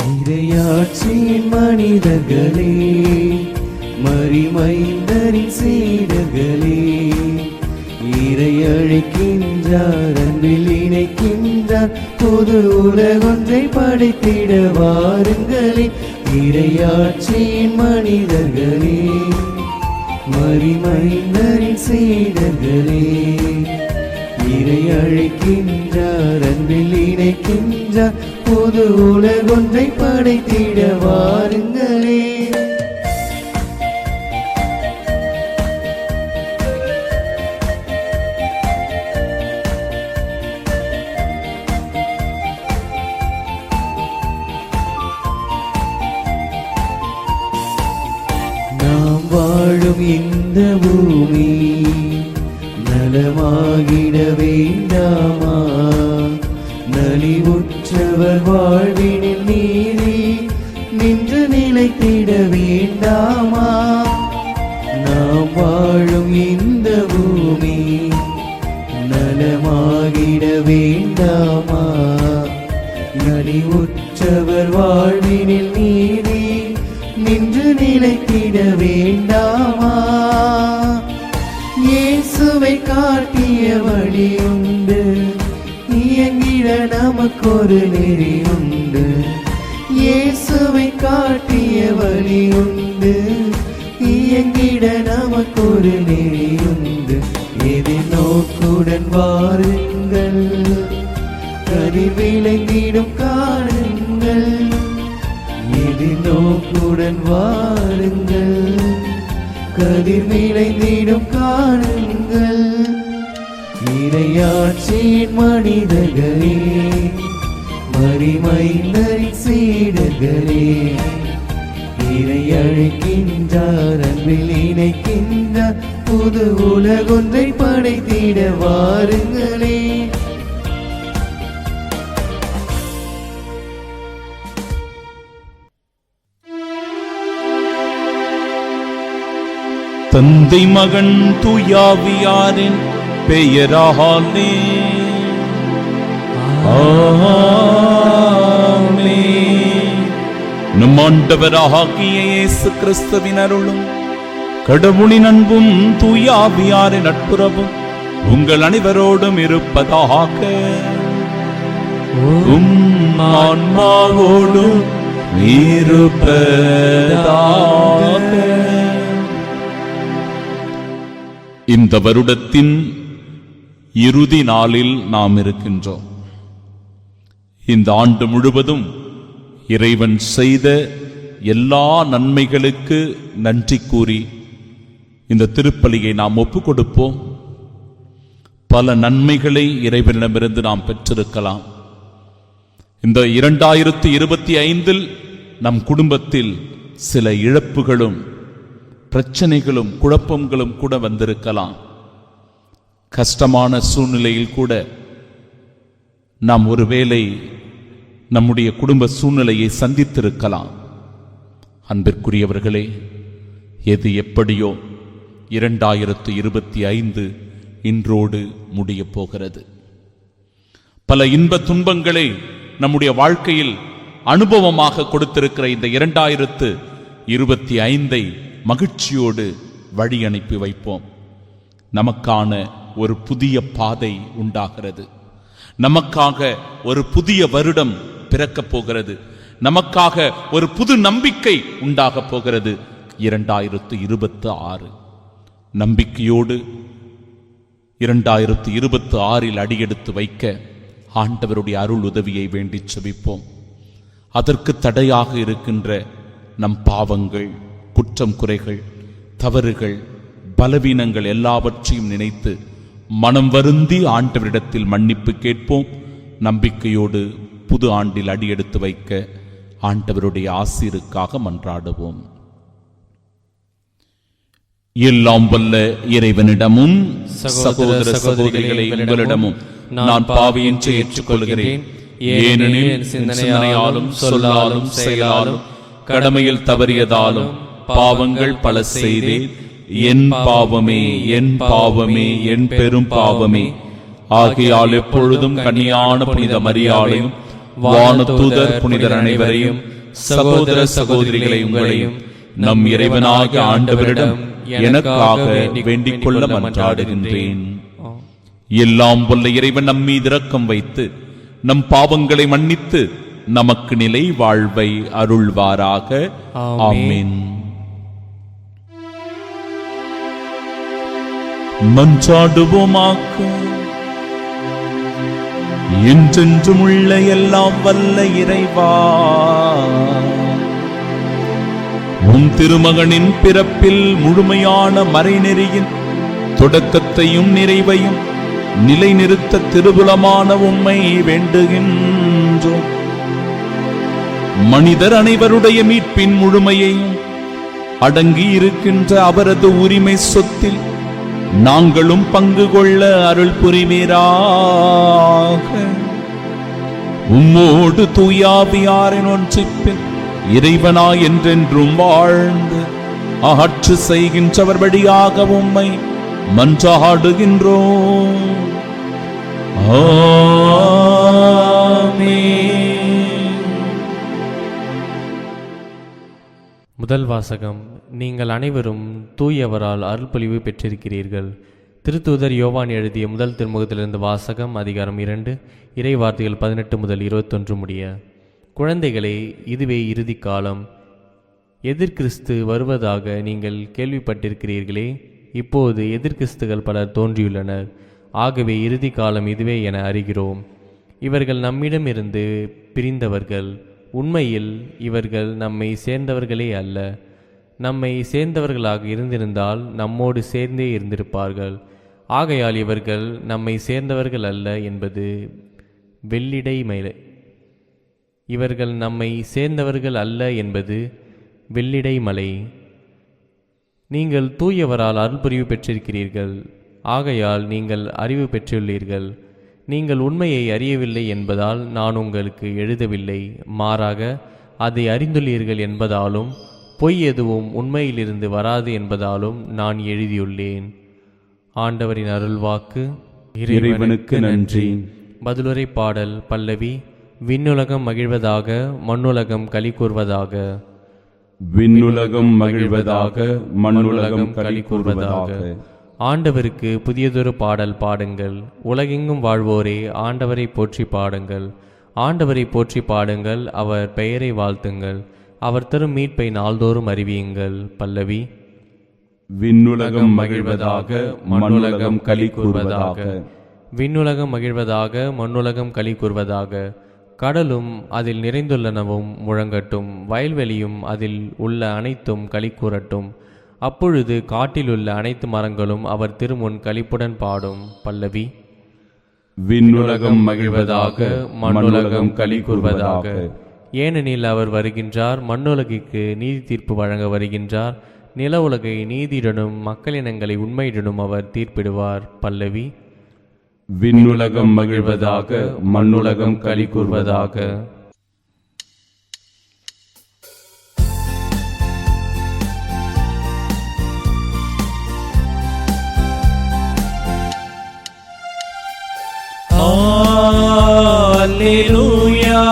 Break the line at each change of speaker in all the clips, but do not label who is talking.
இறையாட்சியின் மனிதர்களே, மரிமைந்தரின் சீடர்களே, இறை அழைக்கின்றார், அன்பில் இணைக்கின்றார், புது உலகொன்றை படைத்திட வாருங்களே. இறையாட்சியின் மனிதர்களே, மரிமைந்தரின் சீடர்களே, இறை அழைக்கின்றார், அன்பில் இணைக்கின்றார், புது உலகொன்றை படைத்திட வாருங்களே. நாம் வாழும் இந்த பூமி நலமாகிட வேண்டாமா? நலிவுற்றவர் வாழ்வினில் நீதி நின்று நிலைத்திட வேண்டாமா? நாம் வாழும் இந்த பூமி நலமாகிட வேண்டாமா? நலிவுற்றவர் வாழ்வினில் நீதி நின்று நிலைத்திட வேண்டாமா? இயேசுவை காட்டிய வழியுண்டு, இயங்கிட நமக்கொரு நெறியுண்டு. இயேசுவை காட்டிய வழியுண்டு, இயங்கிட நமக்கொரு நெறியுண்டு. எதிர்நோக்குடன் வாருங்கள், கதிர் விளைந்திடும் காணுங்கள். எதிர்நோக்குடன் வாருங்கள், கதிர் விளைந்திடும் காணுங்கள். இறையாட்சியின் மனிதர்களே, மரிமைந்தரின் சீடர்களே, இறை அழைக்கின்றார், அன்பில் இணைக்கின்றார், புது உலகொன்றை படைத்திட வாருங்களே.
தந்தை மகன் தூயாவியாரின் பெயராலே ஆமென். நம் ஆண்டவராகிய இயேசு கிறிஸ்துவின் அருளும் கடவுளின் அன்பும் தூயாவியாரின் நட்புறவும் உங்கள் அனைவரோடும் இருப்பதாக. ஆன்மாவோடும் இருப்பதாக. இந்த வருடத்தின் இறுதி நாளில் நாம் இருக்கின்றோம். இந்த ஆண்டு முழுவதும் இறைவன் செய்த எல்லா நன்மைகளுக்கு நன்றி கூறி இந்த திருப்பலியை நாம் ஒப்புக் கொடுப்போம். பல நன்மைகளை இறைவனிடமிருந்து நாம் பெற்றிருக்கலாம். இந்த 2025 நம் குடும்பத்தில் சில இழப்புகளும் பிரச்சனைகளும் குழப்பங்களும் கூட வந்திருக்கலாம். கஷ்டமான சூழ்நிலையில் கூட நாம் ஒருவேளை நம்முடைய குடும்ப சூழ்நிலையை சந்தித்திருக்கலாம். அன்பிற்குரியவர்களே, எது எப்படியோ 2025 இன்றோடு முடிய போகிறது. பல இன்ப துன்பங்களை நம்முடைய வாழ்க்கையில் அனுபவமாக கொடுத்திருக்கிற இந்த 2025 மகிழ்ச்சியோடு வழி அனுப்பி வைப்போம். நமக்கான ஒரு புதிய பாதை உண்டாகிறது. நமக்காக ஒரு புதிய வருடம் பிறக்கப் போகிறது. நமக்காக ஒரு புது நம்பிக்கை உண்டாக போகிறது. 2026 நம்பிக்கையோடு 2026 அடியெடுத்து வைக்க ஆண்டவருடைய அருள் உதவியை வேண்டி செபிப்போம். அதற்கு தடையாக இருக்கின்ற நம் பாவங்கள், குற்றம் குறைகள், தவறுகள், பலவீனங்கள் எல்லாவற்றையும் நினைத்து மனம் வருந்தி ஆண்டவரிடத்தில் மன்னிப்பு கேட்போம். நம்பிக்கையோடு புது ஆண்டில் அடியெடுத்து வைக்க ஆண்டவருடைய ஆசீருக்காக மன்றாடுவோம். எல்லாம் வல்ல இறைவனிடமும் சகோதர சகோதரிகளை உங்களிடமும் நான் பாவியின்றி ஏற்றுக்கொள்கிறேன். ஏனெனில் சிந்தனையாலும் சொல்லாலும் செயலாலும் கடமையில் தவறியதாலும் பாவங்கள் பல செய்தேன். என் பாவமே, என் பாவமே, என் பெரும் பாவமே. ஆகையால் எப்பொழுதும் கன்னியான புனித மரியாளையும் வானதூதர் புனிதர் அனைவரையும் சகோதர சகோதரிகளை உங்களையும் நம் இறைவனாகிய ஆண்டவரிடம் எனக்காக வேண்டிக் கொள்ள மன்றாடுகின்றேன். எல்லாம் வல்ல இறைவன் நம் மீது இரக்கம் வைத்து நம் பாவங்களை மன்னித்து நமக்கு நிலை வாழ்வை அருள்வாராக. ஆமென். மன்றாடுவோமாக. என்றென்றும் உள்ள எல்லாம் வல்ல இறைவா, உம் திருமகனின் பிறப்பில் முழுமையான மறைநெறியின் தொடக்கத்தையும் நிறைவையும் நிலைநிறுத்த திருபுலமான உம்மை வேண்டுகின்றோம். மனிதர் அனைவருடைய மீட்பின் முழுமையையும் அடங்கி இருக்கின்ற அவரது உரிமை சொத்தில் நாங்களும் பங்கு கொள்ள அருள் புரிவீராக. உம்மோடு தூயாவியாரின் ஒன்றிப்பில் இறைவனாய் என்றென்றும் வாழ்ந்து ஆட்சி செய்கின்றவர் வழியாக உம்மை மன்றாடுகின்றோம். ஆமென்.
முதல் வாசகம். நீங்கள் அனைவரும் தூயவரால் அருள்பொழிவு பெற்றிருக்கிறீர்கள். திருத்தூதர் யோவான் எழுதிய முதல் திருமுகத்திலிருந்து வாசகம். அதிகாரம் 2, இறை வார்த்தைகள் 18 முதல் 21 முடிய. குழந்தைகளே, இதுவே இறுதி காலம். எதிர்கிறிஸ்து வருவதாக நீங்கள் கேள்விப்பட்டிருக்கிறீர்களே. இப்போது எதிர்கிறிஸ்துகள் பலர் தோன்றியுள்ளனர். ஆகவே இறுதி காலம் இதுவே என அறிகிறோம். இவர்கள் நம்மிடமிருந்து பிரிந்தவர்கள். உண்மையில் இவர்கள் நம்மை சேர்ந்தவர்களே அல்ல. நம்மை சேர்ந்தவர்களாக இருந்திருந்தால் நம்மோடு சேர்ந்தே இருந்திருப்பார்கள். ஆகையால் இவர்கள் நம்மை சேர்ந்தவர்கள் அல்ல என்பது வெள்ளிடை மலை. இவர்கள் நம்மை சேர்ந்தவர்கள் அல்ல என்பது வெள்ளிடை மலை. நீங்கள் தூயவரால் அருள்புரிவு பெற்றிருக்கிறீர்கள். ஆகையால் நீங்கள் அறிவு பெற்றுள்ளீர்கள். நீங்கள் உண்மையை அறியவில்லை என்பதால் நான் உங்களுக்கு எழுதவில்லை. மாறாக அதை அறிந்துள்ளீர்கள் என்பதாலும் பொய் எதுவும் உண்மையிலிருந்து வராது என்பதாலும் நான் எழுதியுள்ளேன். ஆண்டவரின் அருள்வாக்கு.
இறைவனுக்கு நன்றி.
பதிலுரை பாடல். பல்லவி. விண்ணுலகம் மகிழ்வதாக, மண்ணுலகம் களி கூர்வதாக.
விண்ணுலகம் மகிழ்வதாக, மண்ணுலகம் களி கூர்வதாக.
ஆண்டவருக்கு புதியதொரு பாடல் பாடுங்கள். உலகெங்கும் வாழ்வோரே, ஆண்டவரை போற்றி பாடுங்கள். ஆண்டவரை போற்றி பாடுங்கள். அவர் பெயரை வாழ்த்துங்கள். அவர் தரும் மீட்பை நாள்தோறும் அறிவியுங்கள். பல்லவி.
விண்ணுலகம் மகிழ்வதாக, மண்ணுலகம் களி கூர்வதாக.
விண்ணுலகம் மகிழ்வதாக, மண்ணுலகம் களி கூர்வதாக. கடலும் அதில் நிறைந்துள்ளனவும் முழங்கட்டும். வயல்வெளியும் அதில் உள்ள அனைத்தும் களி கூறட்டும். அப்பொழுது காட்டிலுள்ள அனைத்து மரங்களும் அவர் திருமுன் களிப்புடன் பாடும். பல்லவி.
விண்ணுலகம் மகிழ்வதாக, மண்ணுலகம் களி கூர்வதாக.
ஏனெனில் அவர் வருகின்றார், மண்ணுலகிற்கு நீதி தீர்ப்பு வழங்க வருகின்றார். நில உலகை நீதியுடனும் மக்களினங்களை உண்மையுடனும் அவர் தீர்ப்பிடுவார். பல்லவி.
விண்ணுலகம் மகிழ்வதாக, மண்ணுலகம் களி கூர்வதாக.
Alleluia,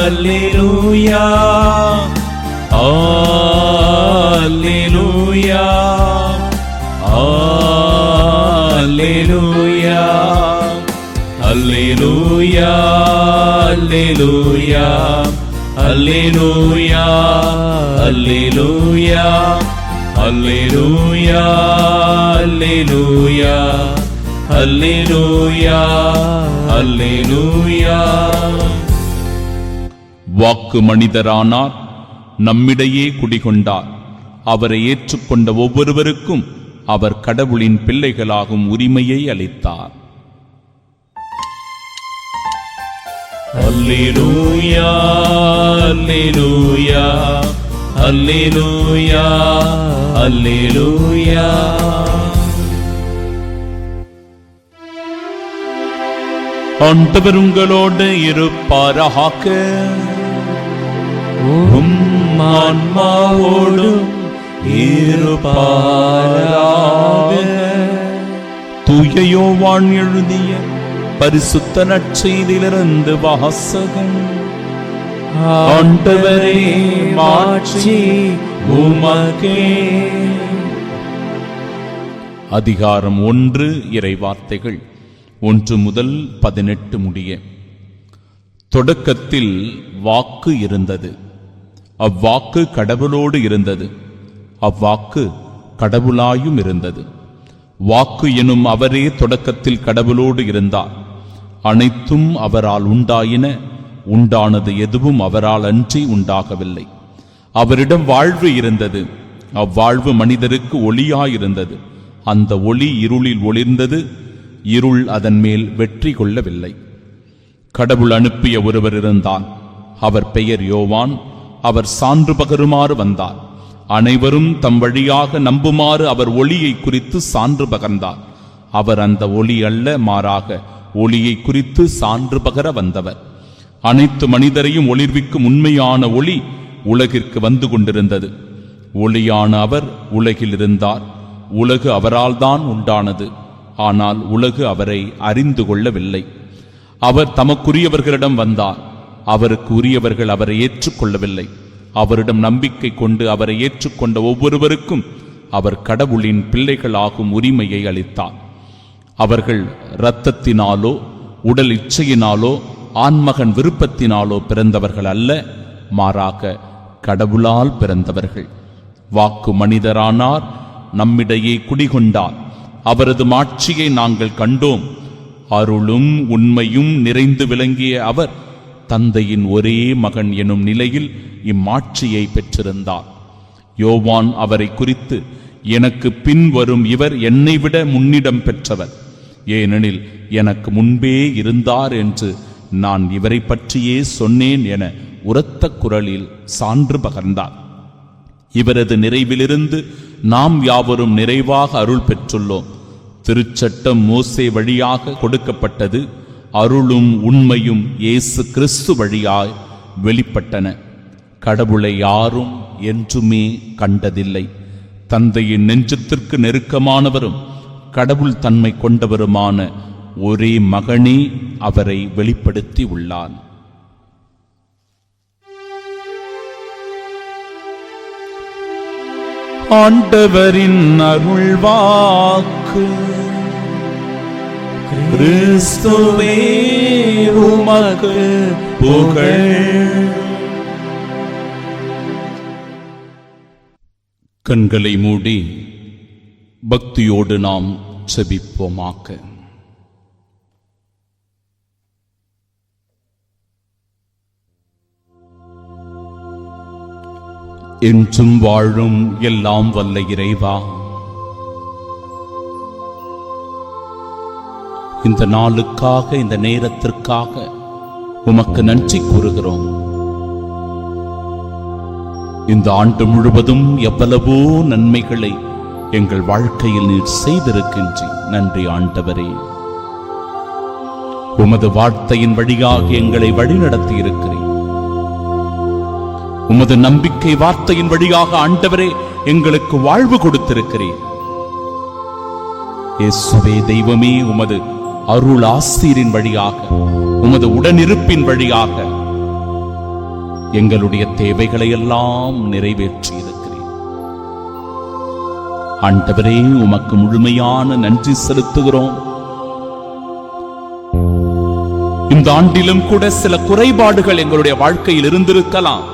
Alleluia, Alleluia, Alleluia, Alleluia, Alleluia, Alleluia, Alleluia, Alleluia, Alleluia, Alleluia, Alleluia.
வாக்கு மனிதரானார், நம்மிடையே குடிகொண்டார். அவரை ஏற்றுக்கொண்ட ஒவ்வொருவருக்கும் அவர் கடவுளின் பிள்ளைகளாகும் உரிமையை அளித்தார்.
Alleluia, Alleluia, Alleluia, Alleluia.
ஆண்டவர் உங்களோடு இருப்பாராக.
உம் ஆன்மாவோடும் இருப்பாராக.
தூய யோவான் எழுதிய பரிசுத்த நற்செய்தியிலிருந்து வாசகம். ஆண்டவரே மாட்சி உமக்கே. அதிகாரம் 1. இறைவார்த்தைகள் 1 முதல் 18 முடிய. தொடக்கத்தில் வாக்கு இருந்தது. அவ்வாக்கு கடவுளோடு இருந்தது. அவ்வாக்கு கடவுளாயும் இருந்தது. வாக்கு எனும் அவரே தொடக்கத்தில் கடவுளோடு இருந்தார். அனைத்தும் அவரால் உண்டாயின. உண்டானது எதுவும் அவரால் அன்றி உண்டாகவில்லை. அவரிடம் வாழ்வு இருந்தது. அவ்வாழ்வு மனிதருக்கு ஒளியாயிருந்தது. அந்த ஒளி இருளில் ஒளிர்ந்தது. இருள் அதன் மேல் வெற்றி கொள்ளவில்லை. கடவுள் அனுப்பிய ஒருவர் இருந்தார். அவர் பெயர் யோவான். அவர் சான்று பகருமாறு வந்தார். அனைவரும் தம் வழியாக நம்புமாறு அவர் ஒளியை குறித்து சான்று பகர்ந்தார். அவர் அந்த ஒளி அல்ல, மாறாக ஒளியை குறித்து சான்று பகர வந்தவர். அனைத்து மனிதரையும் ஒளிர்விக்கும் உண்மையான ஒளி உலகிற்கு வந்து கொண்டிருந்தது. ஒளியான அவர் உலகில் இருந்தார். உலகு அவரால் தான் உண்டானது. ஆனால் உலகு அவரை அறிந்து கொள்ளவில்லை. அவர் தமக்குரியவர்களிடம் வந்தார். அவருக்கு உரியவர்கள் அவரை ஏற்றுக்கொள்ளவில்லை. அவரிடம் நம்பிக்கை கொண்டு அவரை ஏற்றுக்கொண்ட ஒவ்வொருவருக்கும் அவர் கடவுளின் பிள்ளைகளாகும் உரிமையை அளித்தார். அவர்கள் இரத்தத்தினாலோ உடல் இச்சையினாலோ ஆண்மகன் விருப்பத்தினாலோ பிறந்தவர்கள் அல்ல, மாறாக கடவுளால் பிறந்தவர்கள். வாக்கு மனிதரானார், நம்மிடையே குடிகொண்டார். அவரது மாட்சியை நாங்கள் கண்டோம். அருளும் உண்மையும் நிறைந்து விளங்கிய அவர் தந்தையின் ஒரே மகன் எனும் நிலையில் இம்மாட்சியை பெற்றிருந்தார். யோவான் அவரை குறித்து, எனக்கு பின் வரும் இவர் என்னை விட முன்னிடம் பெற்றவர், ஏனெனில் எனக்கு முன்பே இருந்தார் என்று நான் இவரை பற்றியே சொன்னேன் என உரத்த குரலில் சான்று பகர்ந்தார். இவரது நிறைவிலிருந்து நாம் யாவரும் நிறைவாக அருள் பெற்றுள்ளோம். திருச்சட்டம் மோசே வழியாக கொடுக்கப்பட்டது. அருளும் உண்மையும் இயேசு கிறிஸ்து வழியாய் வெளிப்பட்டன. கடவுளை யாரும் என்றுமே கண்டதில்லை. தந்தையின் நெஞ்சத்திற்கு நெருக்கமானவரும் கடவுள் தன்மை கொண்டவருமான ஒரே மகனே அவரை வெளிப்படுத்தி உள்ளான். ஆண்டவரின் அருள்வாக்கு.
கிறிஸ்துவே உமக்கு புகழ்.
கண்களை மூடி பக்தியோடு நாம் செபிப்போமாக. என்றும் வாழும் எல்லாம் வல்ல இறைவா, இந்த நாளுக்காக, இந்த நேரத்திற்காக உமக்கு நன்றி கூறுகிறோம். இந்த ஆண்டு முழுவதும் எவ்வளவோ நன்மைகளை எங்கள் வாழ்க்கையில் நீர் செய்திருக்கின்றீர். நன்றி ஆண்டவரே. உமது வார்த்தையின் வழியாக எங்களை வழிநடத்தி இருக்கிறேன். உமது நம்பிக்கை வார்த்தையின் வழியாக ஆண்டவரே எங்களுக்கு வாழ்வு கொடுத்திருக்கிறேன். இயேசுவே தெய்வமே, உமது அருள் ஆசீரின் வழியாக, உமது உடனிருப்பின் வழியாக எங்களுடைய தேவைகளை எல்லாம் நிறைவேற்றி இருக்கிறேன். ஆண்டவரே, உமக்கு முழுமையான நன்றி செலுத்துகிறோம். இந்த ஆண்டிலும் கூட சில குறைபாடுகள் எங்களுடைய வாழ்க்கையில் இருந்திருக்கலாம்.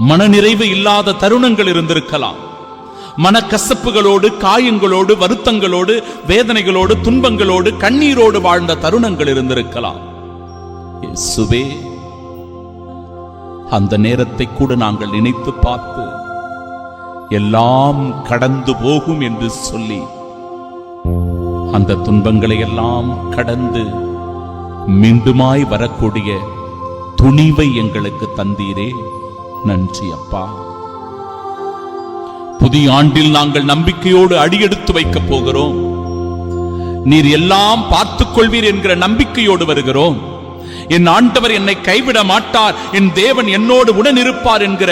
மனநிறைவு இல்லாத தருணங்கள் இருந்திருக்கலாம். மனக்கசப்புகளோடு, காயங்களோடு, வருத்தங்களோடு, வேதனைகளோடு, துன்பங்களோடு, கண்ணீரோடு வாழ்ந்த தருணங்கள் இருந்திருக்கலாம். இயேசுவே, அந்த நேரத்தை கூட நாங்கள் நினைத்து பார்த்து எல்லாம் கடந்து போகும் என்று சொல்லி அந்த துன்பங்களை எல்லாம் கடந்து மீண்டுமாய் வரக்கூடிய துணிவை எங்களுக்கு தந்தீரே. நன்றி அப்பா. புதிய ஆண்டில் நாங்கள் நம்பிக்கையோடு அடியெடுத்து வைக்கப் போகிறோம். நீர் எல்லாம் பார்த்துக் கொள்வீர் என்கிற நம்பிக்கையோடு வருகிறோம். என் ஆண்டவர் என்னை கைவிட மாட்டார், என் தேவன் என்னோடு உடன் இருப்பார் என்கிற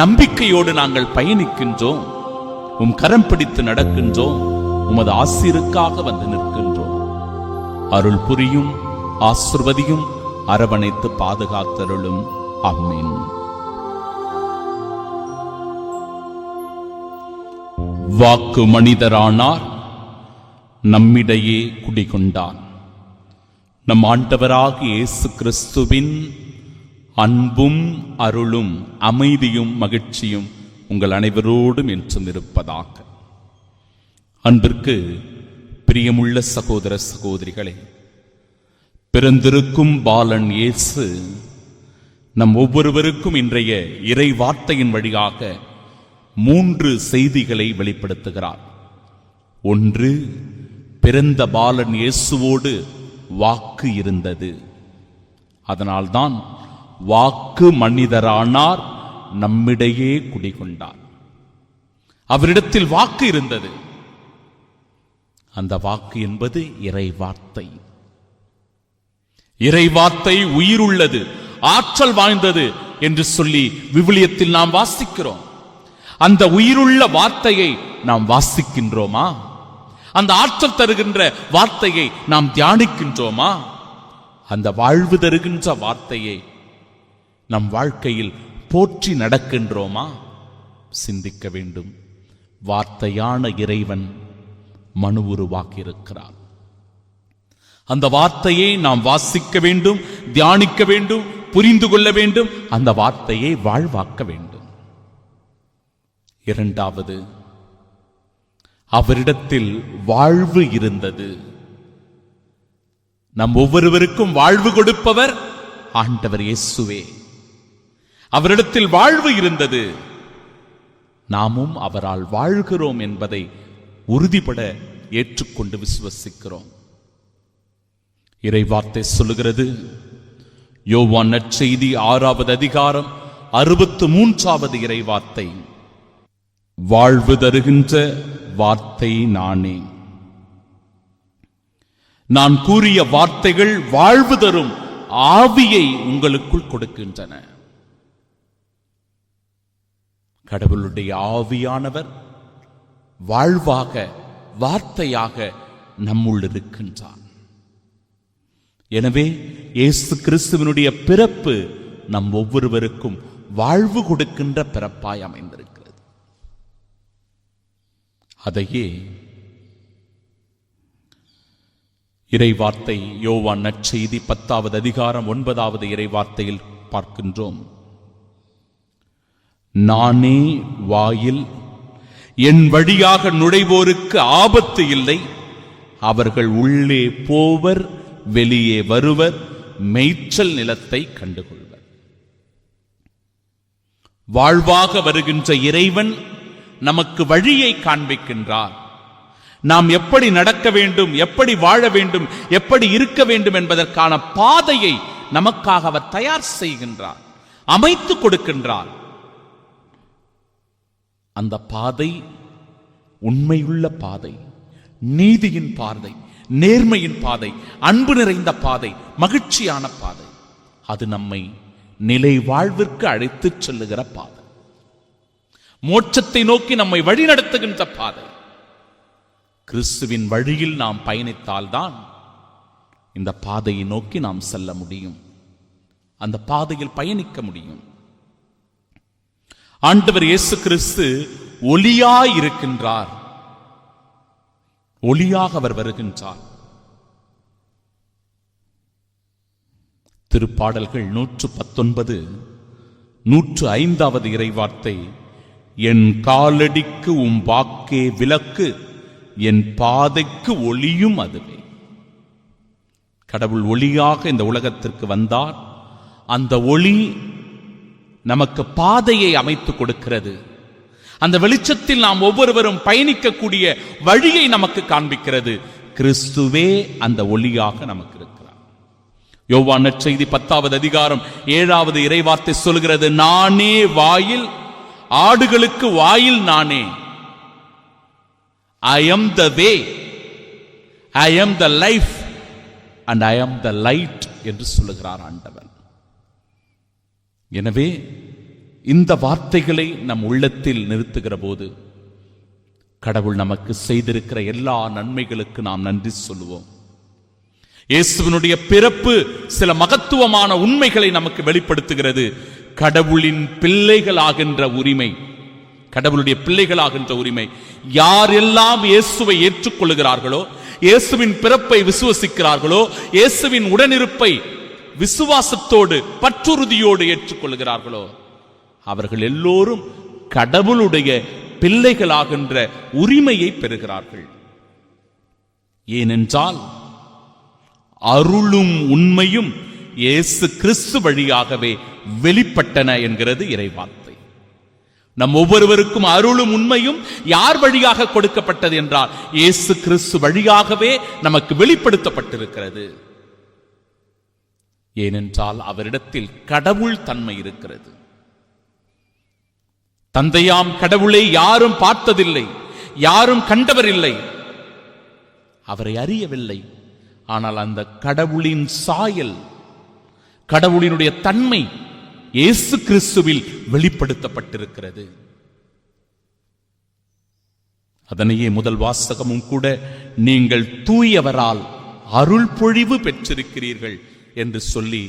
நம்பிக்கையோடு நாங்கள் பயணிக்கின்றோம். உம் கரம் பிடித்து நடக்கின்றோம். உமது ஆசீருக்காக வந்து நிற்கின்றோம். அருள் புரியும், ஆசிர்வதியும், அரவணைத்து பாதுகாத்தருளும். ஆமென். வாக்கு மனிதரானார், நம்மிடையே குடிகொண்டார். நம் ஆண்டவராகிய இயேசு கிறிஸ்துவின் அன்பும் அருளும் அமைதியும் மகிழ்ச்சியும் உங்கள் அனைவரோடும் என்றும் இருப்பதாக. அன்பிற்கு பிரியமுள்ள சகோதர சகோதரிகளே, பிறந்திருக்கும் பாலன் இயேசு நம் ஒவ்வொருவருக்கும் இன்றைய இறை வார்த்தையின் வழியாக 3 செய்திகளை வெளிப்படுத்துகிறார். ஒன்று, பிறந்த பாலன் இயேசுவோடு வாக்கு இருந்தது. அதனால்தான் வாக்கு மனிதரானார், நம்மிடையே குடிகொண்டார். அவரிடத்தில் வாக்கு இருந்தது. அந்த வாக்கு என்பது இறை வார்த்தை. இறை வார்த்தை உயிருள்ளது, ஆற்றல் வாய்ந்தது என்று சொல்லி விவிலியத்தில் நாம் வாசிக்கிறோம். அந்த உயிருள்ள வார்த்தையை நாம் வாசிக்கின்றோமா? அந்த ஆற்றல் தருகின்ற வார்த்தையை நாம் தியானிக்கின்றோமா? அந்த வாழ்வு தருகின்ற வார்த்தையை நம் வாழ்க்கையில் போற்றி நடக்கின்றோமா? சிந்திக்க வேண்டும். வார்த்தையான இறைவன் மனு உருவாக்கியிருக்கிறார். அந்த வார்த்தையை நாம் வாசிக்க வேண்டும், தியானிக்க வேண்டும், புரிந்து கொள்ள வேண்டும். அந்த வார்த்தையை வாழ்வாக்க வேண்டும். இரண்டாவது, அவரிடத்தில் வாழ்வு இருந்தது. நம் ஒவ்வொருவருக்கும் வாழ்வு கொடுப்பவர் ஆண்டவர் இயேசுவே. அவரிடத்தில் வாழ்வு இருந்தது. நாமும் அவரால் வாழ்கிறோம் என்பதை உறுதிபட ஏற்றுக்கொண்டு விசுவசிக்கிறோம். இறை வார்த்தை சொல்லுகிறது, யோவான் நற்செய்தி 6வது அதிகாரம் 63வது இறை வார்த்தை, வாழ்வு தருகின்ற வார்த்தை நானே. நான் கூறிய வார்த்தைகள் வாழ்வு தரும் ஆவியை உங்களுக்குள் கொடுக்கின்றன. கடவுளுடைய ஆவியானவர் வாழ்வாக, வார்த்தையாக நம்முள் இருக்கின்றார். எனவே இயேசு கிறிஸ்துவினுடைய பிறப்பு நம் ஒவ்வொருவருக்கும் வாழ்வு கொடுக்கின்ற பிறப்பாய் அமைந்திருக்கிறது. அதையே இறைவார்த்தை யோவான் நற்செய்தி 10வது அதிகாரம் 9வது இறைவார்த்தையில் பார்க்கின்றோம். நானே வாயில், என் வழியாக நுழைவோருக்கு ஆபத்து இல்லை. அவர்கள் உள்ளே போவர், வெளியே வருவர், மேய்ச்சல் நிலத்தை கண்டுகொள்வர். வாழ்வாக வருகின்ற இறைவன் நமக்கு வழியை காண்பிக்கின்றார். நாம் எப்படி நடக்க வேண்டும், எப்படி வாழ வேண்டும், எப்படி இருக்க வேண்டும் என்பதற்கான பாதையை நமக்காக அவர் தயார் செய்கின்றார், அமைத்து கொடுக்கின்றார். அந்த பாதை உண்மையுள்ள பாதை, நீதியின் பாதை, நேர்மையின் பாதை, அன்பு நிறைந்த பாதை, மகிழ்ச்சியான பாதை. அது நம்மை நிலை வாழ்விற்கு அழைத்துச் செல்லுகிற பாதை, மோட்சத்தை நோக்கி நம்மை வழிநடத்துகின்ற பாதை. கிறிஸ்துவின் வழியில் நாம் பயணித்தால்தான் இந்த பாதையை நோக்கி நாம் செல்ல முடியும், அந்த பாதையில் பயணிக்க முடியும். ஆண்டவர் இயேசு கிறிஸ்து ஒளியாய் இருக்கின்றார். ஒளியாக அவர் வருகின்றார். திருப்பாடல்கள் 119 105வது இறைவார்த்தை, என் காலடிக்கு உம் வாக்கே விளக்கு, என் பாதைக்கு ஒளியும் அதுவே. கடவுள் ஒளியாக இந்த உலகத்திற்கு வந்தார். அந்த ஒளி நமக்கு பாதையை அமைத்து கொடுக்கிறது. அந்த வெளிச்சத்தில் நாம் ஒவ்வொருவரும் பயணிக்கக்கூடிய வழியை நமக்கு காண்பிக்கிறது. கிறிஸ்துவே அந்த ஒளியாக நமக்கு இருக்கிறார். யோவான் நற்செய்தி 10வது அதிகாரம் 7வது இறைவார்த்தை சொல்கிறது, நானே வாயில், ஆடுகளுக்கு வாயில் நானே. I am the way, I am the life and I am the light என்று சொல்லுகிறார் ஆண்டவர். எனவே இந்த வார்த்தைகளை நம் உள்ளத்தில் நிறுத்துகிற போது கடவுள் நமக்கு செய்திருக்கிற எல்லா நன்மைகளுக்கு நாம் நன்றி சொல்லுவோம். இயேசுவினுடைய பிறப்பு சில மகத்துவமான உண்மைகளை நமக்கு வெளிப்படுத்துகிறது. கடவுளின் பிள்ளைகளாகின்ற உரிமை, கடவுளுடைய பிள்ளைகளாகின்ற உரிமை. யாரெல்லாம் இயேசுவை ஏற்றுக்கொள்கிறார்களோ, இயேசுவின் பிறப்பை விசுவசிக்கிறார்களோ, இயேசுவின் உடனிருப்பை விசுவாசத்தோடு பற்றுறுதியோடு ஏற்றுக்கொள்கிறார்களோ, அவர்கள் எல்லோரும் கடவுளுடைய பிள்ளைகளாகின்ற உரிமையை பெறுகிறார்கள். ஏனென்றால் அருளும் உண்மையும் இயேசு கிறிஸ்து வழியாகவே வெளிப்பட்டன என்கிறது இறைவார்த்தை. நம் ஒவ்வொருவருக்கும் அருளும் உண்மையும் யார் வழியாக கொடுக்கப்பட்டது என்றால் இயேசு கிறிஸ்து வழியாகவே நமக்கு வெளிப்படுத்தப்பட்டிருக்கிறது. ஏனென்றால் அவரிடத்தில் கடவுள் தன்மை இருக்கிறது. தந்தையாம் கடவுளை யாரும் பார்த்ததில்லை, யாரும் கண்டவரில்லை, அவரை அறியவில்லை. ஆனால் அந்த கடவுளின் சாயல், கடவுளினுடைய தன்மை இயேசு கிறிஸ்துவில் வெளிப்படுத்தப்பட்டிருக்கிறது. அதனையே முதல் வாசகமும் கூட, நீங்கள் தூயவரால் அருள் பொழிவு பெற்றிருக்கிறீர்கள் என்று சொல்லி,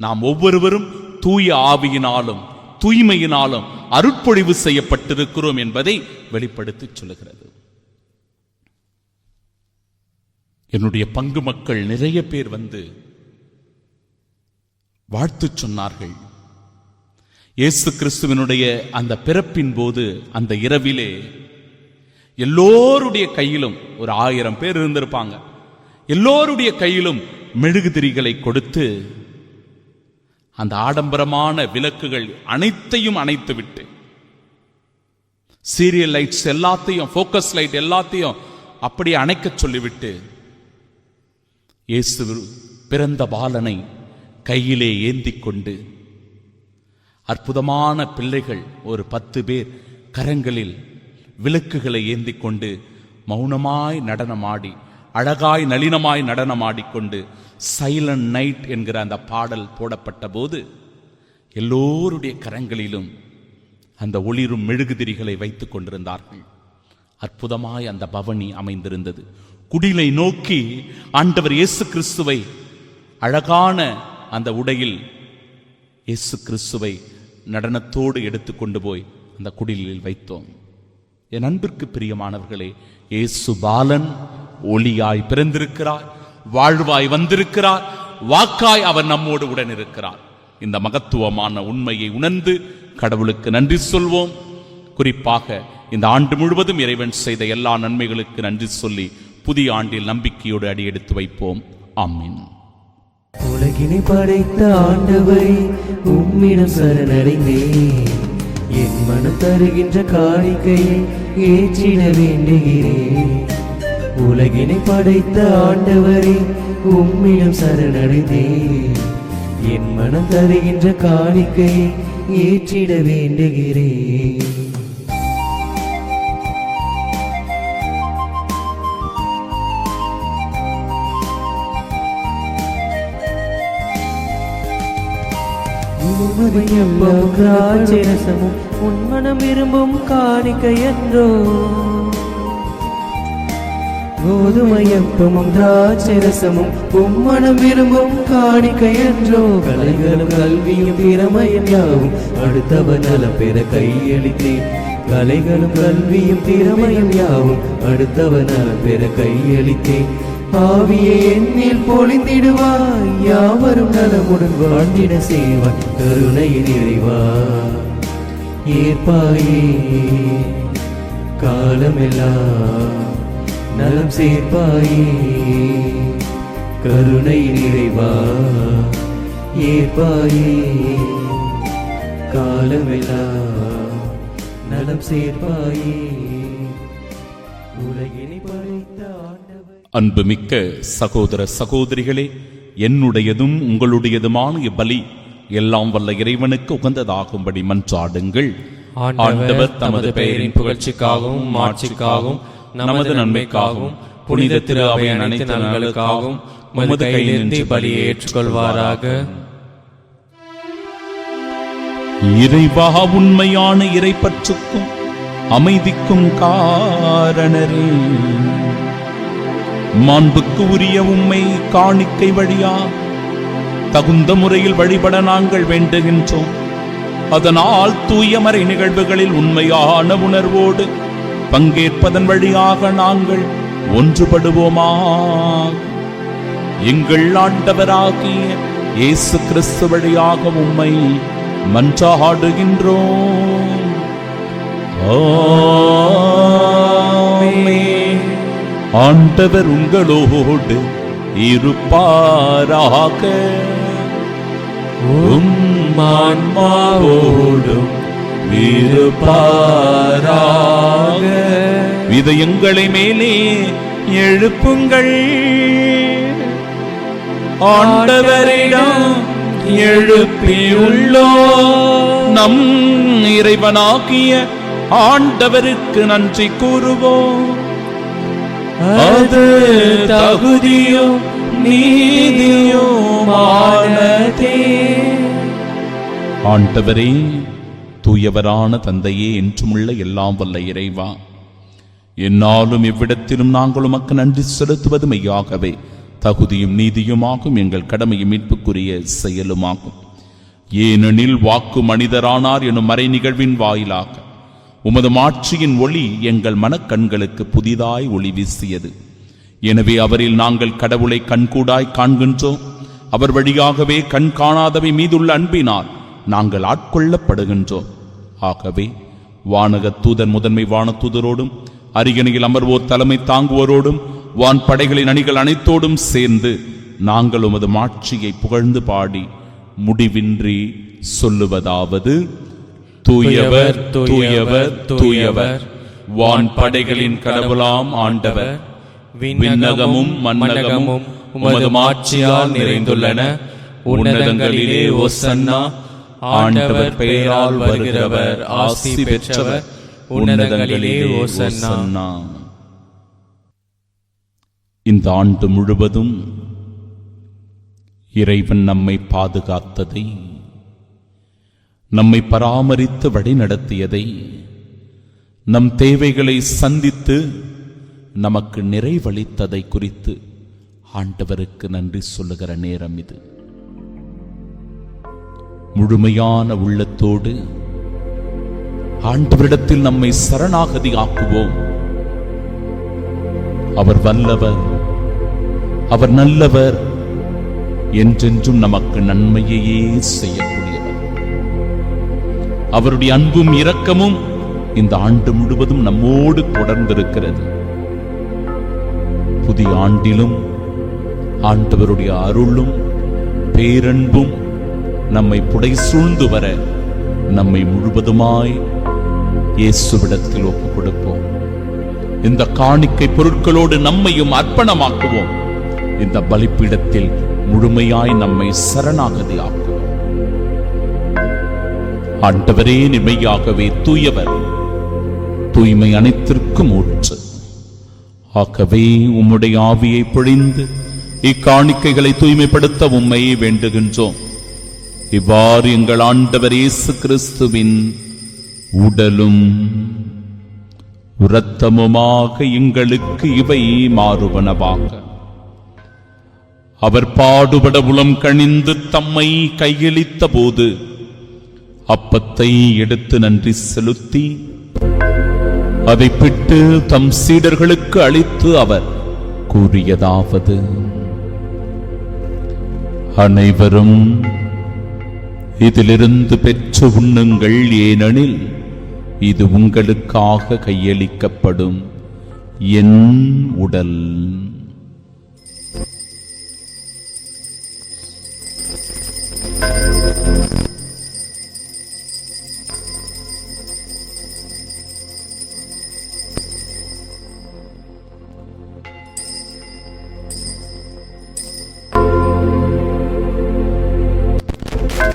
நாம் ஒவ்வொருவரும் தூய ஆவியினாலும் தூய்மையினாலும் அருட்பொழிவு செய்யப்பட்டிருக்கிறோம் என்பதை வெளிப்படுத்தி சொல்லுகிறது. என்னுடைய பங்கு மக்கள் நிறைய பேர் வந்து வாழ்த்து சொன்னார்கள். இயேசு கிறிஸ்துவினுடைய அந்த பிறப்பின் போது, அந்த இரவிலே எல்லோருடைய கையிலும், ஒரு 1000 பேர் இருந்திருப்பாங்க, எல்லோருடைய கையிலும் மெழுகுதிரிகளை கொடுத்து அந்த ஆடம்பரமான விளக்குகள் அனைத்தையும் அணைத்துவிட்டு, சீரியல் லைட்ஸ் எல்லாத்தையும், போக்கஸ் லைட் எல்லாத்தையும் அப்படியே அணைக்க சொல்லிவிட்டு, இயேசு பிறந்த பாலனை கையிலே ஏந்தி கொண்டு, அற்புதமான பிள்ளைகள் ஒரு 10 பேர் கரங்களில் விளக்குகளை ஏந்தி கொண்டு மௌனமாய் நடனமாடி, அழகாய் நளினமாய் நடனமாடிக்கொண்டு, சைலண்ட் நைட் என்கிற அந்த பாடல் போடப்பட்ட போது எல்லோருடைய கரங்களிலும் அந்த ஒளிரும் மெழுகுதிரிகளை வைத்துக் கொண்டிருந்தார்கள். அற்புதமாய் அந்த பவனி அமைந்திருந்தது. குடிலை நோக்கி ஆண்டவர் இயேசு கிறிஸ்துவை, அழகான அந்த உடையில் இயேசு கிறிஸ்துவை நடனத்தோடு எடுத்துக்கொண்டு போய் அந்த குடிலில் வைத்தோம். என் அன்பிற்கு பிரியமானவர்களே, இயேசு பாலன் ஒளியாய் பிறந்திருக்கிறார், வாழ்வாய் வந்திருக்கிறார், வாக்காய் அவர் நம்மோடு உடன் இருக்கிறார். இந்த மகத்துவமான உண்மையை உணர்ந்து கடவுளுக்கு நன்றி சொல்வோம். குறிப்பாக இந்த ஆண்டு முழுவதும் இறைவன் செய்த எல்லா நன்மைகளுக்கு நன்றி சொல்லி புதிய ஆண்டில் நம்பிக்கையோடு அடியெடுத்து வைப்போம். ஆமென்.
உலகினை படைத்த ஆண்டவரே, உம்மிடம் சரணடைந்தேன். என் மனம் தருகின்ற காணிக்கையை ஏற்றிட வேண்டுகிறேன். உலகினை படைத்த ஆண்டவரே, உம்மிடம் சரணடைந்தேன். என் மனம் தருகின்ற காணிக்கையை ஏற்றிட வேண்டுகிறேன். திராட்சரசமும் உன்மனம் விரும்பும் காணிக்கை என்றோ, கோதுமையப்பமும் திராட்சரசமும் உம்மனம் விரும்பும் காணிக்கை என்றோ. கலைகளும் கல்வியும் திறமையும் யாவும் அடுத்தவர் நலம் பெற கையளித்தேன். கலைகளும் கல்வியும் திறமையும் யாவும் அடுத்தவர் நலம் பெற கையளித்தேன். ஆவியை என்னில் பொழிந்திடுவாய், யாவரும் நலமுடன் வாழ்ந்திட செய்வாய். கருணையின் இறைவா ஏற்பாயே, காலமெல்லாம் நலம் சேர்ப்பாயே. கருணையின் இறைவா ஏற்பாயே, காலமெல்லாம் நலம் சேர்ப்பாயே. உலகினை படைத்த ஆண்டவர்.
அன்புமிக்க சகோதர சகோதரிகளே, என்னுடையதும் உங்களுடையதுமான இப்பலி எல்லாம் வல்ல இறைவனுக்கு உகந்ததாகும்படி மன்றாடுங்கள்.
ஆண்டவர் தமது பெயரின் புகழ்ச்சிக்காகவும் மாட்சிக்காகவும் நமது நன்மைக்காகவும் புனித திரு அவையின் அனைத்து நலன்களுக்காகவும் உமது கையிலிருந்து பலியை ஏற்றுக்கொள்வாராக.
இறைவா, உண்மையான இறைப்பற்றுக்கும் அமைதிக்கும் காரணரே, மாண்புக்கு உரிய உம்மை காணிக்கை வழியா தகுந்த முறையில் வழிபட நாங்கள் வேண்டுகின்றோம். அதனால் தூயமறை நிகழ்வுகளில் உண்மையான உணர்வோடு பங்கேற்பதன் வழியாக நாங்கள் ஒன்றுபடுவோமா. எங்கள் ஆண்டவராகிய இயேசு கிறிஸ்து வழியாக உம்மை மன்றாடுகின்றோம். ஆமென். ஆண்டவர் உங்களோடு இருப்பாராக.
உம் ஆன்மாவோடும் இருப்பாராக.
இதயங்களை மேலே எழுப்புங்கள். ஆண்டவரிடம் எழுப்பியுள்ளோம். நம் இறைவனாகிய ஆண்டவருக்கு நன்றி கூறுவோம்.
அது தகுதியும் நீதியுமானதே.
ஆண்டவரே, தூயவரான தந்தையே, என்றுமுள்ள எல்லாம் வல்ல இறைவா, என்னாலும் எவ்விடத்திலும் நாங்கள் உமக்கு நன்றி செலுத்துவது மெய்யாகவே தகுதியும் நீதியுமாகும், எங்கள் கடமையும் மீட்புக்குரிய செயலுமாகும். ஏனெனில் வாக்கு மனிதரானார் எனும் மறை நிகழ்வின் வாயிலாக உமது மாட்சியின் ஒளி எங்கள் மனக்கண்களுக்கு புதிதாய் ஒளி வீசியது. எனவே அவரில் நாங்கள் கடவுளை கண்கூடாய் காண்கின்றோம். அவர் வழியாகவே கண் காணாதவை மீதுள்ள அன்பினால் நாங்கள் ஆட்கொள்ளப்படுகின்றோம். ஆகவே வானக தூதர் முதன்மை வானதூதரோடும் அரியணையில் அமர்வோர் தலைமை தாங்குவோரோடும் வான் படைகளின் அணிகள் அனைத்தோடும் சேர்ந்து நாங்கள் உமது மாட்சியை புகழ்ந்து பாடி முடிவின்றி சொல்லுவதாவது: தூயவர் தூயவர் தூயவர், வான் படைகளின் கடவுளாம் ஆண்டவர். விண்ணகமும் மண்ணகமும் உமது மாட்சியால் நிறைந்துள்ளன. உன்னதங்களிலே ஓசன்னா. ஆண்டவர் பெயரால் வருகிறவர் ஆசி பெற்றவர். உன்னதங்களிலே ஓசன்னா. இந்த ஆண்டு முழுவதும் இறைவன் நம்மை பாதுகாத்ததை, நம்மை பராமரித்து வழிநடத்தியதை, நம் தேவைகளை சந்தித்து நமக்கு நிறைவளித்ததை குறித்து ஆண்டவருக்கு நன்றி சொல்லுகிற நேரம் இது. முழுமையான உள்ளத்தோடு ஆண்டவரிடத்தில் நம்மை சரணாகதி ஆக்குவோம். அவர் வல்லவர், அவர் நல்லவர், என்றென்றும் நமக்கு நன்மையையே செய்யக்கூடியவர். அவருடைய அன்பும் இரக்கமும் இந்த ஆண்டு முழுவதும் நம்மோடு தொடர்ந்திருக்கிறது. புதிய ஆண்டிலும் ஆண்டவருடைய அருளும் பேரன்பும் நம்மை புடை சூழ்ந்து வர நம்மை முழுவதுமாய் இயேசுவிடத்தில் ஒப்புக் கொடுப்போம். இந்த காணிக்கை பொருட்களோடு நம்மையும் அர்ப்பணமாக்குவோம். இந்த பலிப்பீடத்தில் முழுமையாய் நம்மை சரணாகதி ஆக்குவோம். ஆண்டவரே, நிமையாகவே தூயவர், தூய்மை அனைத்திற்கும் ஊற்று. ஆகவே உம்முடைய ஆவியை பொழிந்து இக்காணிக்கைகளை தூய்மைப்படுத்த உம்மை வேண்டுகின்றோம். இவ்வாறு எங்கள் ஆண்டவர் இயேசு கிறிஸ்துவின் உடலும் இரத்தமுமாக எங்களுக்கு இவை மாறுவனவாக. அவர் பாடுபட உளம் கனிந்து தம்மை கையளித்த போது அப்பத்தை எடுத்து நன்றி செலுத்தி அதை பிட்டு தம் சீடர்களுக்கு அளித்து அவர் கூறியதாவது: அனைவரும் இதிலிருந்து பெற்று உண்ணுங்கள், ஏனெனில் இது உங்களுக்காக கையளிக்கப்படும் என் உடல்.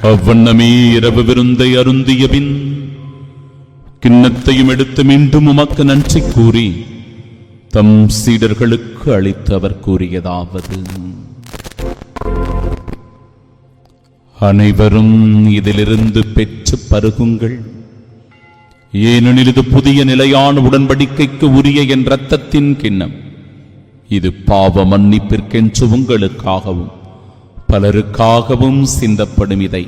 அவ்வண்ணமே இரவு விருந்தை அருந்திய பின் கிண்ணத்தையும் எடுத்து மீண்டும் உமக்கு நன்றி கூறி தம் சீடர்களுக்கு அளித்து அவர் கூறியதாவது: அனைவரும் இதிலிருந்து பெற்று பருகுங்கள், ஏனெனில் இது புதிய நிலையான உடன்படிக்கைக்கு உரிய என் இரத்தத்தின் கிண்ணம். இது பாவ மன்னிப்பிற்கென்று உங்களுக்காகவும் பலருக்காகவும் சிந்தப்படும். இதை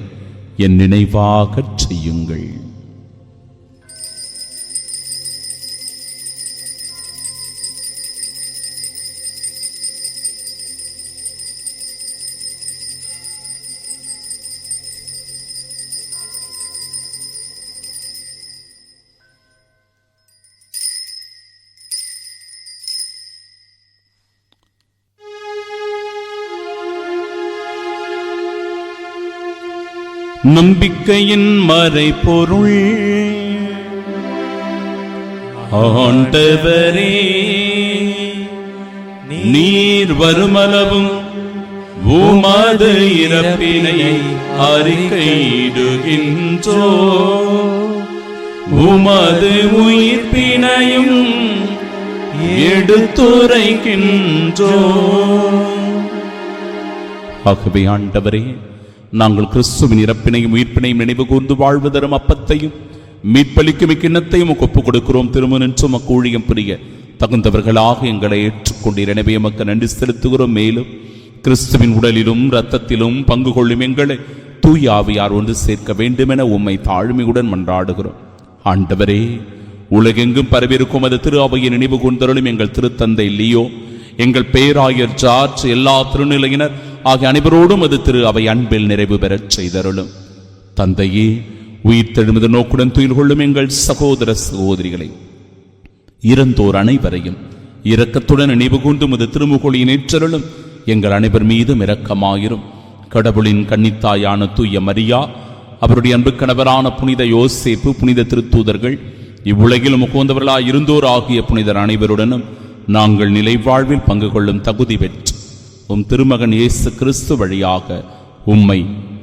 என் நினைவாகச் செய்யுங்கள். நம்பிக்கையின் மறைபொருள். ஆண்டவரே, நீர் வருமளவும் உமது இறப்பினை அறிக்கையிடுகின்றோ, உமது உயிர்ப்பினையும் எடுத்துரைக்கின்றோ. ஆகவே ஆண்டவரே, நாங்கள் கிறிஸ்துவின் இறப்பினையும் உயிர்ப்பினையும் நினைவு கூர்ந்து வாழ்வு தரும் அப்பத்தையும் மீட்பளிக்கும் கிண்ணத்தையும் ஒப்புக் கொடுக்கிறோம். திருமணன்று உமக்கு ஊழியம் புரிய தகுந்தவர்களாக எங்களை ஏற்றுக்கொண்டீர். எனவே எமக்கு நன்றி செலுத்துகிறோம். மேலும் கிறிஸ்துவின் உடலிலும் இரத்தத்திலும் பங்கு கொள்ளும் எங்களை தூய ஆவியார் ஒன்று சேர்க்க வேண்டும் என உம்மை தாழ்மையுடன் மன்றாடுகிறோம். ஆண்டவரே, உலகெங்கும் பரவிருக்கும் அது திரு அவையை நினைவு கூர்ந்தருளும். எங்கள் திருத்தந்தை லியோ, எங்கள் பேராயர் ஜார்ஜ், எல்லா திருநிலையினர் ஆகிய அனைவரோடும் அது திரு அவை அன்பில் நிறைவு பெறச் செய்தருளும். தந்தையே, உயிர் தெழுமது நோக்குடன் துயில் கொள்ளும் எங்கள் சகோதர சகோதரிகளை, இறந்தோர் அனைவரையும் இரக்கத்துடன் நினைவு கூர்ந்து உமது திருமுகொழியின் ஏற்றருளும். எங்கள் அனைவர் மீதும் இரக்கமாயிரும். கடவுளின் கன்னித்தாயான தூய மரியா, அவருடைய அன்பு கணவரான புனித யோசேப்பு, புனித திருத்தூதர்கள், இவ்வுலகில் முகோந்தவர்களாய் இருந்தோர் ஆகிய புனிதர் அனைவருடனும் நாங்கள் நிலை வாழ்வில் பங்கு கொள்ளும் தகுதி பெற்று உம் திருமகன் இயேசு கிறிஸ்து வழியாக உம்மை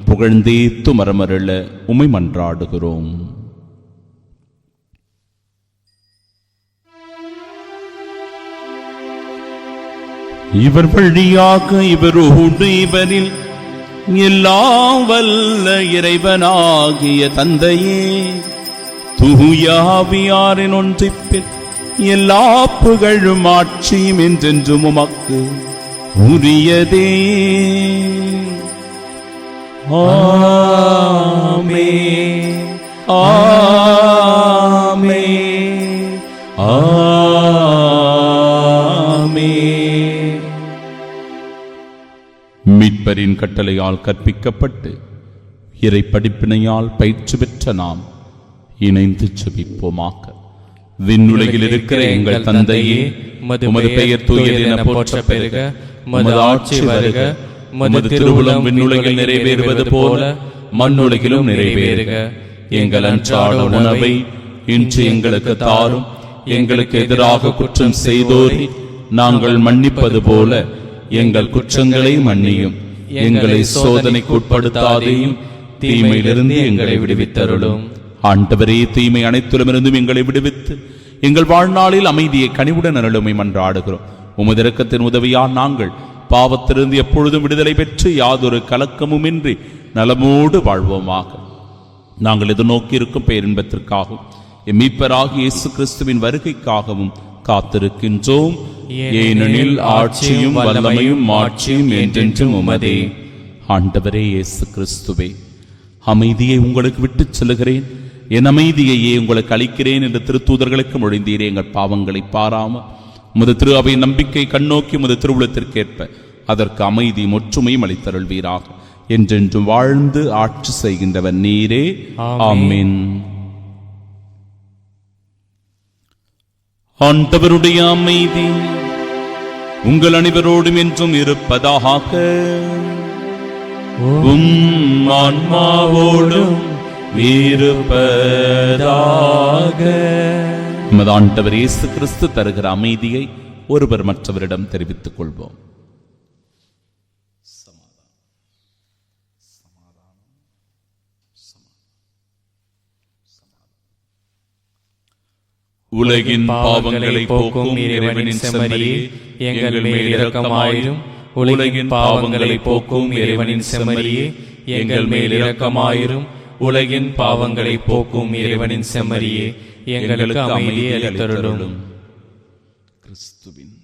புகழ்ந்தேத்து மரமருள உம்மை மன்றாடுகிறோம். இவர் வழியாக இவரோடு இவரில் எல்லாம் வல்ல இறைவனாகிய தந்தையே, தூய ஆவியாரின் ஒன்றிப்பில் எல்லா புகழும் ஆட்சியும் என்றென்றும் உமக்கு உரியதே. ஆமென், ஆமென், ஆமென். மீட்பரின் கட்டளையால் கற்பிக்கப்பட்டு இறை படிப்பினையால் பயிற்சி பெற்ற நாம் இணைந்து ஜெபிப்போமாக. விண்ணுலகில் இருக்கிற எங்கள் தந்தையே, உமது பெயர் தூயது என போற்ற பெருக, உமது ஆட்சி வருக, உமது திருவுளம் விண்ணுலகில் நிறைவேறுவது போல மண்ணுலகிலும் நிறைவேறுக. எங்கள் அன்றாட உணவை இன்று எங்களுக்கு தாரும். எங்களுக்கு எதிராக குற்றம் செய்தோரை நாங்கள் மன்னிப்பது போல எங்கள் குற்றங்களை மன்னியும். எங்களை சோதனைக்கு உட்படுத்தாதேயும், தீமையிலிருந்து எங்களை விடுவித்தருளும். ஆண்டவரே, தீமை அனைத்திலுமிருந்தும் எங்களை விடுவித்து எங்கள் வாழ்நாளில் அமைதியை கனிவுடன் அருளுமை மன்றாடுகிறோம். உமது இரக்கத்தின் உதவியால் நாங்கள் பாவத்திலிருந்து எப்பொழுதும் விடுதலை பெற்று யாதொரு கலக்கமுமின்றி நலமோடு வாழ்வோமாக. நாங்கள் எதிர்நோக்கி இருக்கும் பேரின்பத்திற்காகவும் மீட்பராகிய இயேசு கிறிஸ்துவின் வருகைக்காகவும் காத்திருக்கின்றோம். ஏனெனில் ஆட்சியும் வல்லமையும் மாட்சியும் என்றென்றும் உமதே. ஆண்டவரே இயேசு கிறிஸ்துவே, அமைதியை உங்களுக்கு விட்டுச் செல்கிறேன், என் அமைதியையே உங்களுக்கு அளிக்கிறேன் என்று திருத்தூதர்களுக்கு மொழிந்தீரே. எங்கள் பாவங்களை பாராம உமது திரு அவை நம்பிக்கை கண்ணோக்கி உமது திருவுளத்திற்கேற்ப அதற்கு அமைதி ஒற்றுமையும் அளித்தருள்வீராக. என்றென்றும் வாழ்ந்து ஆட்சி செய்கின்றவர் நீரே. ஆமென். ஆண்டவருடைய அமைதி உங்கள் அனைவரோடும் என்றும் இருப்பதாக. ஆன்மாவோடும் இருப்பதாக. நமது ஆண்டவர் இயேசு கிறிஸ்து தருகிற அமைதியை ஒருவர் மற்றவரிடம் தெரிவித்துக் கொள்வோம். உலகின் பாவங்களை போக்கும் இறைவனின் செம்மறியே, எங்கள் மேல் இரக்கமாயிரும். உலகின் பாவங்களை போக்கும் இறைவனின் செம்மறியே, எங்கள் மேல் இரக்கமாயிரும். உலகின் பாவங்களை போக்கும் இறைவனின் செம்மறியே, எங்களுக்கு அமைதியை அளித்தருளும். கிறிஸ்துவின்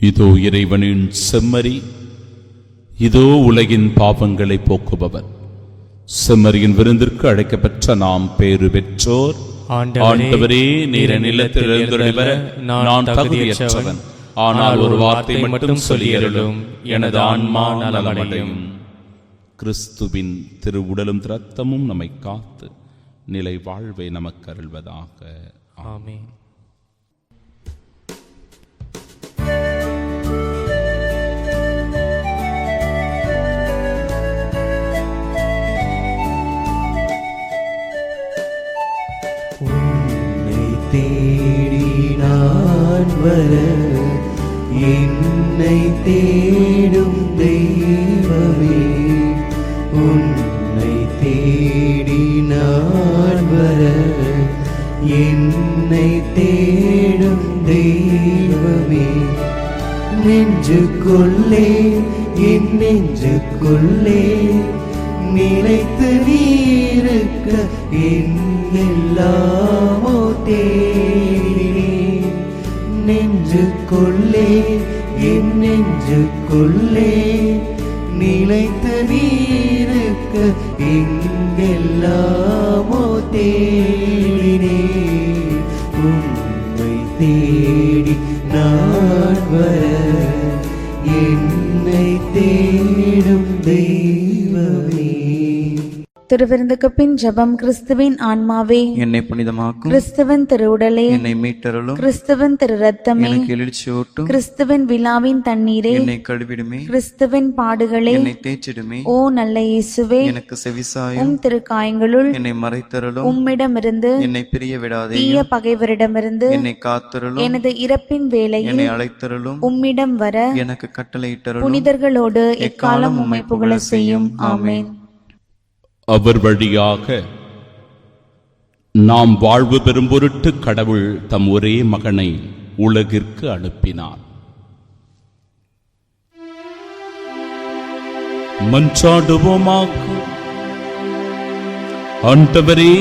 இதோ இறைவனின் செம்மறி, இதோ உலகின் பாவங்களை போக்குபவர். செம்மறியின் விருந்திற்கு அழைக்கப்பெற்ற நாம் பேறு பெற்றோர். ஆண்டவரே, நீர் நிலத்தில் எழுந்தருளிவர நான் தகுதியற்றவன். ஆனால் ஒரு வார்த்தை மட்டும் சொல்லியருளும், எனது ஆன்மா நலமடையும். கிறிஸ்துவின் திரு உடலும் இரத்தமும் நம்மை காத்து நிலை வாழ்வை நமக்கு அருள்வதாக.
ஆமென்.
உன்னை தேடி நான் வர, என்னை தேடும் தெய்வமே. உன்னை தேடி நான் வர, என்னை தேடும் தெய்வமே. நெஞ்சுக்குள்ளே, என் நெஞ்சுக்குள்ளே நிலைத்து நீருக்க என் எல்லாமோ தேடினேன். நெஞ்சுக்குள்ளே, என் நெஞ்சுக்குள்ளே நிலைத்து நீருக்க எங்கெல்லாமோ தேடினேன். உம்மை தேடி நான் வர, என்னை தேடும் தெய்வமே.
திருவிருந்துக்கு பின் ஜெபம். கிறிஸ்துவின் ஆன்மாவே
என்னை புனிதமாக்கும்,
கிறிஸ்துவின் திருவுடலே
என்னை மீட்டருளும்,
கிறிஸ்துவின் திரு ரத்தமே
எனக்கு எழுச்சியூட்டும்,
கிறிஸ்துவின் விழாவின் தண்ணீரே
என்னை கழுவிடுமே,
கிறிஸ்துவின் பாடுகளே
என்னை தேய்ச்சிடுமே.
ஓ நல்ல இயேசுவே,
எனக்கு செவிசாயும்,
உம் திருக்காயங்களுள்
என்னை மறைத்தருளும்,
உம்மிடமிருந்து
என்னை பிரிய விடாதே,
தீய பகைவரிடமிருந்து
என்னை காத்தருளும்,
எனது இறப்பின் வேளையில்
என்னை அழைத்தருளும்,
உம்மிடம் வர
எனக்கு கட்டளையிட்டருளும்.
புனிதர்களோடு எக்காலம் உம்மை புகழ செய்யும். ஆமென்.
அவர் வழியாக நாம் வாழ்வு பெறும் பொருட்டு கடவுள் தம் ஒரே மகனை உலகிற்கு அனுப்பினார். மன்றாடுவோமாக. ஆண்டவரே,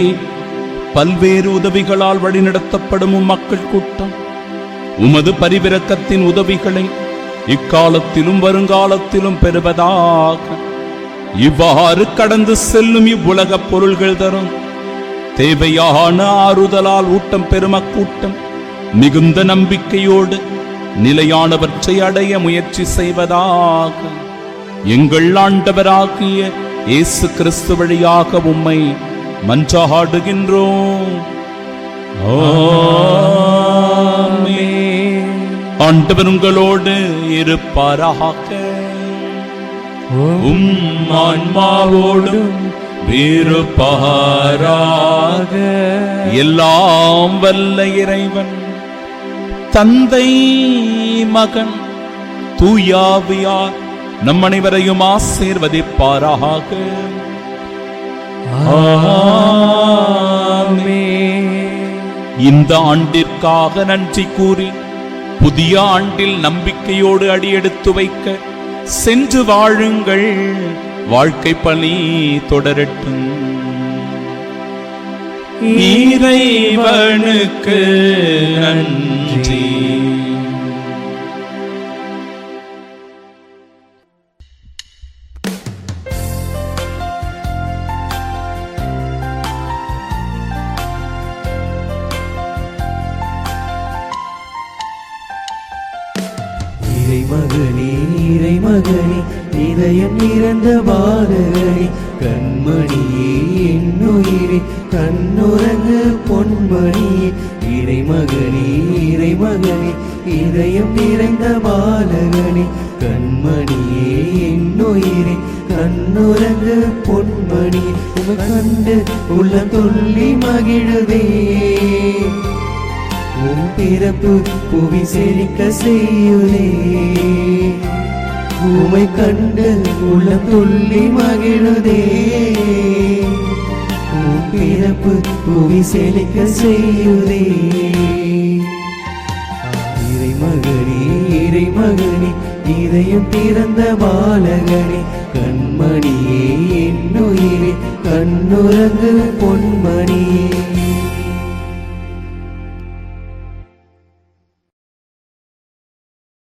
பல்வேறு உதவிகளால் வழிநடத்தப்படும் மக்கள் கூட்டம் உமது பரிவிரக்கத்தின் உதவிகளை இக்காலத்திலும் வருங்காலத்திலும் பெறுவதாக. இவ்வாறு கடந்து செல்லும் இவ்வுலக பொருள்கள் தரும் தேவையான ஆறுதலால் ஊட்டம் பெறும் அக்கூட்டம் மிகுந்த நம்பிக்கையோடு நிலையானவற்றை அடைய முயற்சி செய்வதாக. எங்கள் ஆண்டவராகிய இயேசு கிறிஸ்து வழியாக உம்மை மன்றாடுகின்றோம். ஆமென். ஆண்டவர் உங்களோடு இருப்பாராக. ஆன்மாவோடும் இருப்பாராக. எல்லாம் வல்ல இறைவன் தந்தை, மகன், தூயாவியார் நம் அனைவரையும் ஆசீர்வதிப்பாராக. ஆமென். இந்த ஆண்டிற்காக நன்றி கூறி புதிய ஆண்டில் நம்பிக்கையோடு அடியெடுத்து வைக்க சென்று வாழுங்கள். வாழ்க்கை பணி தொடரட்டும். இறைவனுக்கு நன்றி.
இறைமகனே, இறைமகனே, இதயம் இறந்த பாலகனே, கண்மணியே என்னுயிரே, கண்ணுறங்கு பொன்மணியே. இறைமகனே, இறைமகனே, இதயம் இறந்த பாலகனே, கண்மணியே என்னுயிரே, கண்ணுறங்கு பொன்மணியே. உமை கண்டு உள்ள துள்ளி மகிழுதே, உம் பிறப்பு புவி செழிக்க செய்யுதே. உமை கண்டு உள்ள துள்ளி மகிழுதே, உம் பிறப்பு புவி செழிக்க செய்யுதே. இறைமகனே, இறைமகனே, இதயம் திறந்த பாலகனே, கண்மணியே என்னுயிரே, கண்ணுறங்கு பொன்மணியே.